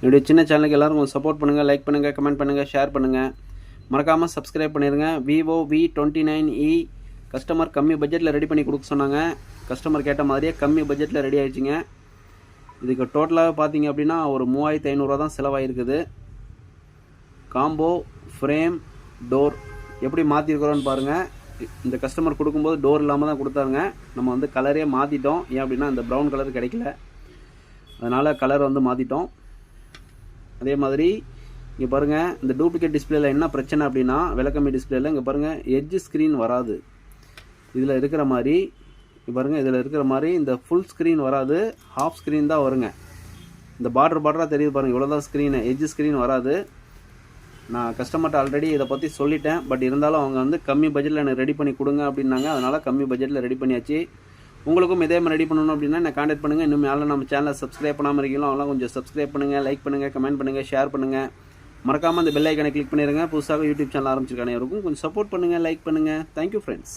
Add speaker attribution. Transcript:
Speaker 1: என்னுடைய சின்ன சேனலுக்கு எல்லோரும் கொஞ்சம் சப்போர்ட் பண்ணுங்கள், லைக் பண்ணுங்கள், கமெண்ட் பண்ணுங்கள், ஷேர் பண்ணுங்கள். மறக்காமல் சப்ஸ்கிரைப் பண்ணிடுங்க. விவோ V29e கஸ்டமர் கம்மி பட்ஜெட்டில் ரெடி பண்ணி கொடுக்க சொன்னாங்க. கஸ்டமர் கேட்ட மாதிரியே கம்மி பட்ஜெட்டில் ரெடி ஆகிடுச்சிங்க. இதுக்கு டோட்டலாக பார்த்தீங்க அப்படின்னா ஒரு 3500 தான் செலவாகிருக்குது. காம்போ, ஃப்ரேம், டோர் எப்படி மாற்றிருக்கிறோன்னு பாருங்கள். இந்த கஸ்டமர் கொடுக்கும்போது டோர் இல்லாமல் தான் கொடுத்தாங்க. நம்ம வந்து கலரே மாற்றிட்டோம். ஏன் அப்படின்னா இந்த ப்ரௌன் கலர் கிடைக்கல, அதனால் கலர் வந்து மாற்றிட்டோம். அதே மாதிரி இங்கே பாருங்கள், இந்த டூப்ளிகேட் டிஸ்பிளேல என்ன பிரச்சனை அப்படின்னா விளக்கம்மி டிஸ்பிளேல இங்கே பாருங்கள் எட்ஜ் ஸ்க்ரீன் வராது. இதில் இருக்கிற மாதிரி பாருங்கள், இதில் இருக்கிற மாதிரி இந்த ஃபுல் ஸ்க்ரீன் வராது, ஹாஃப் ஸ்க்ரீன் தான் வருங்க. இந்த பார்டராக தெரியுது பாருங்கள், இவ்வளோ தான் ஸ்க்ரீனு, எட்ஜ் ஸ்க்ரீன் வராது. நான் கஸ்டமர்கிட்ட ஆல்ரெடி இதை பற்றி சொல்லிட்டேன். பட் இருந்தாலும் அவங்க வந்து கம்மி பட்ஜெட்டில் எனக்கு ரெடி பண்ணி கொடுங்க அப்படின்னாங்க. அதனால் கம்மி பட்ஜெட்டில் ரெடி பண்ணியாச்சு. உங்களுக்கும் இதே மாதிரி ரெடி பண்ணணும் அப்படின்னா நான் கான்டாக்ட் பண்ணுங்கள். இன்னும் மேலே நம்ம சேனலை சப்ஸ்கிரைப் பண்ணாமல் இருக்கீங்களோ அவங்களாம் கொஞ்சம் சப்ஸ்கிரைப் பண்ணுங்கள், லைக் பண்ணுங்கள், கமெண்ட் பண்ணுங்கள், ஷேர் பண்ணுங்கள். மறக்காமல் அந்த பெல் ஐக்கனை கிளிக் பண்ணிடுங்க. புதுசாக யூடியூப் சேனல் ஆரம்பிச்சிருக்க அனைவருக்கும் கொஞ்சம் சப்போர்ட் பண்ணுங்கள், லைக் பண்ணுங்கள். Thank you friends.